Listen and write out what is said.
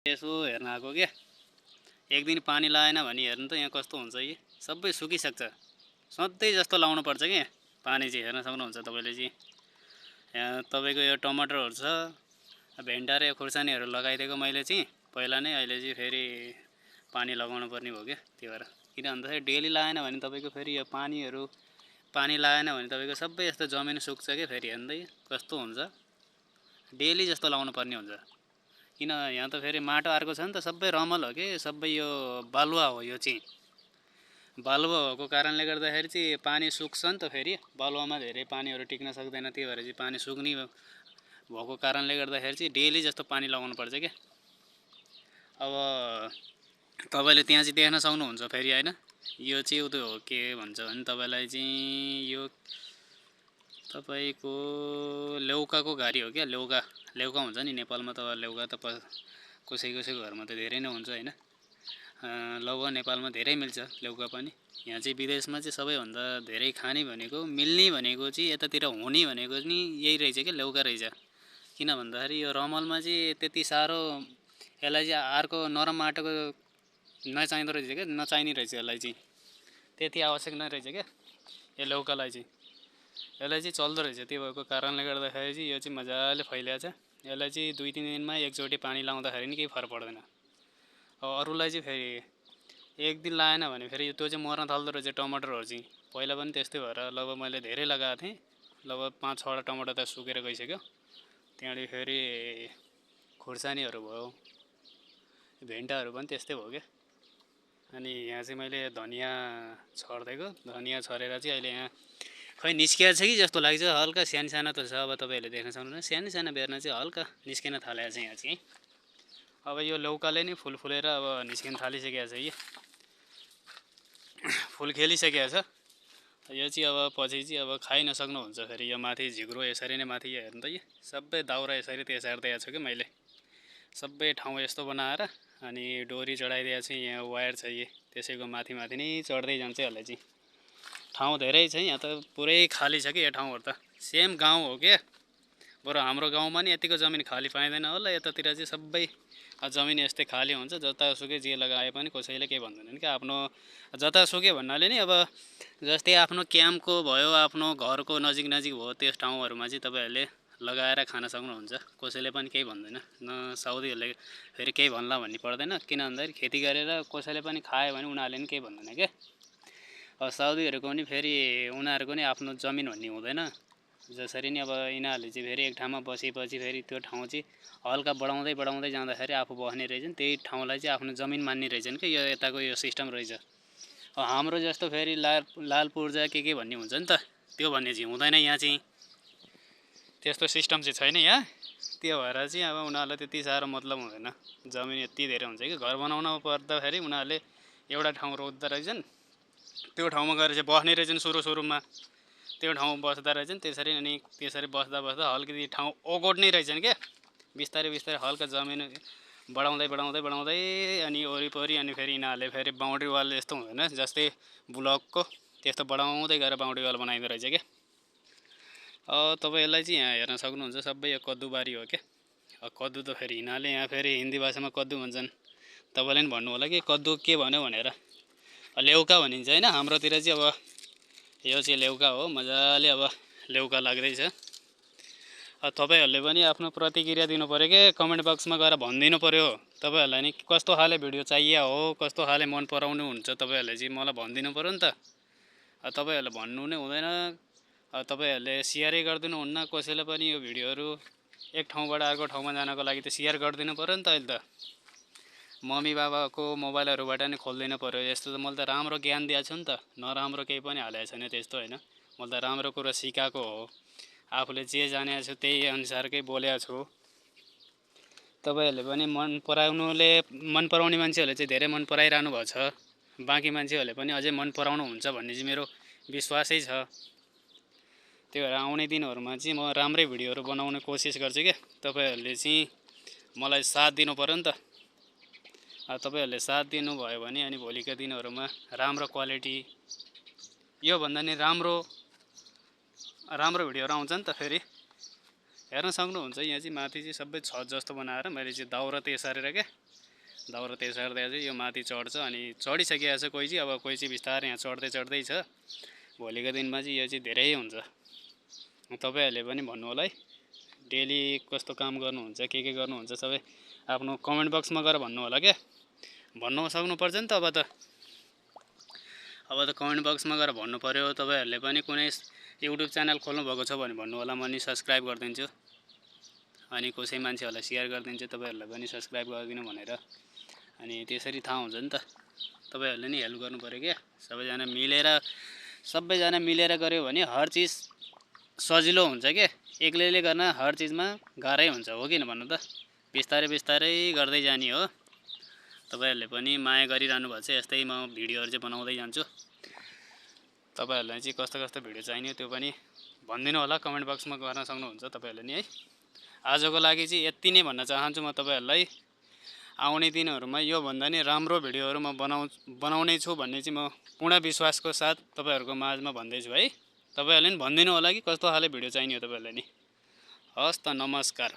यसो हेर्न आएको के एक दिन पानी लाएन भने हेर्नु त यहाँ कस्तो हुन्छ कि सबै सुकिसक्छ। सधैँ जस्तो लाउनु पर्छ कि पानी चाहिँ हेर्न सक्नुहुन्छ तपाईँले चाहिँ। यहाँ तपाईँको यो टमाटरहरू छ, भेन्डा र खुर्सानीहरू लगाइदिएको मैले चाहिँ पहिला नै, अहिले चाहिँ फेरि पानी लगाउनु पर्ने भयो क्या। त्यही भएर किन भन्दाखेरि डेली लाएन भने तपाईँको फेरि यो पानी लाएन भने तपाईँको सबै यस्तो जमिन सुक्छ क्या। फेरि हेर्दै कस्तो हुन्छ, डेली जस्तो लाउनु पर्ने हुन्छ। किन यहाँ त फेरि माटो अर्को छ नि त, सबै रमल हो कि, सबै यो बालुवा हो। यो चाहिँ बालुवा भएको कारणले गर्दाखेरि चाहिँ पानी सुक्छ नि त। फेरि बालुवामा धेरै पानीहरू टिक्न सक्दैन, त्यही भएर चाहिँ पानी सुक्ने भएको कारणले गर्दाखेरि चाहिँ डेली जस्तो पानी लगाउनु पर्छ क्या। अब तपाईँले त्यहाँ चाहिँ देख्न सक्नुहुन्छ फेरि होइन, यो चाहिँ उयो हो के भन्छ भने तपाईँलाई चाहिँ यो तपाईँको लौकाको घारी हो क्या। लौका हुन्छ नि नेपालमा त। लौका त कसैको घरमा त धेरै नै हुन्छ होइन। लौका नेपालमा धेरै मिल्छ, लौका पनि। यहाँ चाहिँ विदेशमा चाहिँ सबैभन्दा धेरै खाने भनेको, मिल्ने भनेको चाहिँ, यतातिर हुने भनेको नि यही रहेछ क्या, लौका रहेछ। किन भन्दाखेरि यो रमलमा चाहिँ त्यति साह्रो यसलाई चाहिँ अर्को नरम माटोको नचाहिँदो रहेछ क्या, नचाहिने रहेछ यसलाई चाहिँ, त्यति आवश्यक नै रहेछ क्या यो लौकालाई चाहिँ। यसलाई चाहिँ चल्दो रहेछ, त्यो भएको कारणले गर्दाखेरि चाहिँ यो चाहिँ मजाले फैलिएको छ। यसलाई चाहिँ 2-3 दिनमा एकचोटि पानी लाउँदाखेरि नि केही फरक पर्दैन। अब अरूलाई चाहिँ फेरि एक दिन लाएन भने फेरि त्यो चाहिँ मर्न थाल्दो रहेछ टमाटरहरू चाहिँ। पहिला पनि त्यस्तै भएर लगभग मैले धेरै लगाएको थिएँ, लगभग 5-6वटा टमाटर त सुकेर गइसक्यो। त्यहाँदेखि फेरि खुर्सानीहरू भयो, भेन्डाहरू पनि त्यस्तै भयो क्या। अनि यहाँ चाहिँ मैले धनियाँ छरिदिएको, धनियाँ छरेर चाहिँ अहिले यहाँ खै निस्किएको छ कि जस्तो लाग्छ। हल्का सानो त छ, अब तपाईँहरूले देख्न सक्नुहुन्छ सानो बेर्ना चाहिँ हल्का निस्किन थालेको छ यहाँ चाहिँ। अब यो लौकाले नै फुलेर अब निस्किन थालिसकेको छ कि, फुल खेलिसकेको छ। यो चाहिँ अब पछि चाहिँ अब खाइ नसक्नुहुन्छ फेरि। यो माथि झिग्रो यसरी नै माथि हेर्नु त, कि सबै दाउरा यसरी तेसारिदिएको छु कि मैले, सबै ठाउँ यस्तो बनाएर अनि डोरी चढाइदिएको छु। यहाँ वायर छ, त्यसैको माथि नै चढ्दै जान्छ यसलाई चाहिँ। ठाउँ धेरै छ यहाँ त, पुरै खाली छ कि यो ठाउँहरू त। सेम गाउँ हो क्या, बरु हाम्रो गाउँमा नि यतिको जमिन खाली पाइँदैन होला। यतातिर चाहिँ सबै जमिन यस्तै खाली हुन्छ, जतासुकै जे लगाए पनि कसैले केही भन्दैनन् क्या। आफ्नो जतासुकै भन्नाले नि, अब जस्तै आफ्नो क्याम्पको भयो, आफ्नो घरको नजिक भयो, त्यस ठाउँहरूमा चाहिँ तपाईँहरूले लगाएर खान सक्नुहुन्छ, कसैले पनि केही भन्दैन। न साउदीहरूले फेरि केही भन्ला भन्ने पर्दैन, किन भन्दाखेरि खेती गरेर कसैले पनि खायो भने उनीहरूले नि केही भन्दैन क्या। अब साउदीहरूको पनि फेरि उनीहरूको नि आफ्नो जमिन भन्ने हुँदैन। जसरी नि अब यिनीहरूले चाहिँ फेरि एक ठाउँमा बसेपछि फेरि त्यो ठाउँ चाहिँ हल्का बढाउँदै जाँदाखेरि आफू बस्ने रहेछन्, त्यही ठाउँलाई चाहिँ आफ्नो जमिन मान्ने रहेछन् कि। यो यताको यो सिस्टम रहेछ। हाम्रो जस्तो फेरि लाल पूर्जा के भन्ने हुन्छ नि त, त्यो भन्ने चाहिँ हुँदैन यहाँ चाहिँ, त्यस्तो सिस्टम चाहिँ छैन यहाँ। त्यो भएर चाहिँ अब उनीहरूलाई त्यति साह्रो मतलब हुँदैन, जमिन यति धेरै हुन्छ कि। घर बनाउन पर्दाखेरि उनीहरूले एउटा ठाउँ रोज्दो रहेछन्, त्यो ठाउँमा गएर चाहिँ बस्ने रहेछन्। सुरुमा त्यो ठाउँ बस्दा रहेछन्, त्यसरी बस्दा हल्कति ठाउँ ओगोड्ने रहेछन् क्या। बिस्तारै हल्का जमिन बढाउँदै अनि वरिपरि अनि फेरि यिनीहरूले फेरि बााउन्ड्री वाल यस्तो हुँदैन, जस्तै ब्लकको त्यस्तो बढाउँदै गएर बााउन्ड्री वाल बनाइँदो रहेछ क्या। तपाईँहरूलाई चाहिँ यहाँ हेर्न सक्नुहुन्छ सबै यो कद्दुबारी हो क्या। कद्दु त फेरि यिनीहरूले यहाँ फेरि हिन्दी भाषामा कद्दु भन्छन्। तपाईँले पनि भन्नु होला कि कद्दु के भन्यो भनेर। लेउका भनिन्छ होइन हाम्रोतिर चाहिँ। अब यो चाहिँ लेउका हो, मजाले अब लेउका लाग्दैछ। तपाईँहरूले पनि आफ्नो प्रतिक्रिया दिनु पऱ्यो क्या, कमेन्ट बक्समा गएर भनिदिनु पऱ्यो तपाईँहरूलाई नि कस्तो खाले भिडियो चाहियो हो, कस्तो खाले मन पराउनु हुन्छ। तपाईँहरूले चाहिँ मलाई भनिदिनु पऱ्यो नि त। तपाईँहरूले भन्नु नै हुँदैन, तपाईँहरूले सेयरै गरिदिनु हुन्न कसैले पनि। यो भिडियोहरू एक ठाउँबाट अर्को ठाउँमा जानको लागि त सेयर गरिदिनु पऱ्यो नि त। अहिले त मम्मी बाबाको मोबाइलहरूबाट नि खोलिदिनु पऱ्यो। यस्तो त मैले त राम्रो ज्ञान दिएको छु नि त, नराम्रो केही पनि हालेको छैन त्यस्तो होइन। मैले त राम्रो कुरा सिकाएको हो, आफूले जे जानेको छु त्यही अनुसारकै बोलेको छु। तपाईँहरूले पनि मन पराउने मान्छेहरूले चाहिँ धेरै मन पराइरहनु भएको छ, बाँकी मान्छेहरूले पनि अझै मन पराउनु हुन्छ भन्ने चाहिँ मेरो विश्वासै छ। त्यही भएर आउने दिनहरूमा चाहिँ म राम्रै भिडियोहरू बनाउने कोसिस गर्छु क्या। तपाईँहरूले चाहिँ मलाई साथ दिनु पऱ्यो नि त। तपाईँहरूले साथ दिनुभयो भने अनि भोलिका दिनहरूमा राम्रो क्वालिटी, योभन्दा नि राम्रो भिडियोहरू आउँछ नि त फेरि। हेर्न सक्नुहुन्छ यहाँ चाहिँ माथि चाहिँ सबै छत जस्तो बनाएर मैले चाहिँ दाउरा तेसारेर क्या दाउरा तेसार्दा चाहिँ यो माथि चढ्छ अनि चढिसकेको छ कोही चाहिँ अब कोही चाहिँ बिस्तारै यहाँ चढ्दै चढ्दै छ भोलिको दिनमा चाहिँ यो चाहिँ धेरै हुन्छ तपाईहरुले पनि भन्नु होला है डेली कस्तो काम गर्नुहुन्छ के गर्नुहुन्छ सबै आफ्नो कमेन्ट बक्समा गएर भन्नु होला क्या भन्न सक्नु पर्छ नि त अब त कमेन्ट बक्समा गएर भन्नु पर्यो तपाईहरुले पनि कुनै युट्युब च्यानल खोल्नु भएको छ भने भन्नु होला म नि सब्स्क्राइब गर्दिन्छु अनि कसै मान्छेहरुलाई शेयर गर्दिन्छु तपाईहरुलाई पनि सब्स्क्राइब गरिदिनु भनेर अनि त्यसरी थाहा हुन्छ नि त तपाईहरुले नि हेल्प गर्नु पर्यो के सबैजना मिलेर गर्यो भने हर चीज सजिलो हुन्छ के एक्लैले गर्न हर चीजमा गाह्रै हुन्छ हो किन भन्नु त बिस्तारै बिस्तारै गर्दै जाने हो तपाईहरुले पनि माया गरिरहनु भएको छ यस्तै म भिडियोहरु चाहिँ बनाउँदै जान्छु तपाईहरुलाई चाहिँ कस्तो कस्तो भिडियो चाहिने त्यो पनि भनिदिनु होला कमेन्ट बक्समा गर्न सक्नुहुन्छ तपाईहरुले नि है आजको लागि चाहिँ यति नै भन्न चाहन्छु म तपाईहरुलाई आउने दिनहरुमा यो भन्दा नि राम्रो भिडियोहरु म बनाउने छु भन्ने चाहिँ म पूर्ण विश्वासको साथ तपाईहरुको माझमा भन्दै छु है तपाईहरुले नि भनिदिनु होला कि कस्तो खाले भिडियो चाहिने हो तपाईहरुलाई नि हस् त नमस्कार।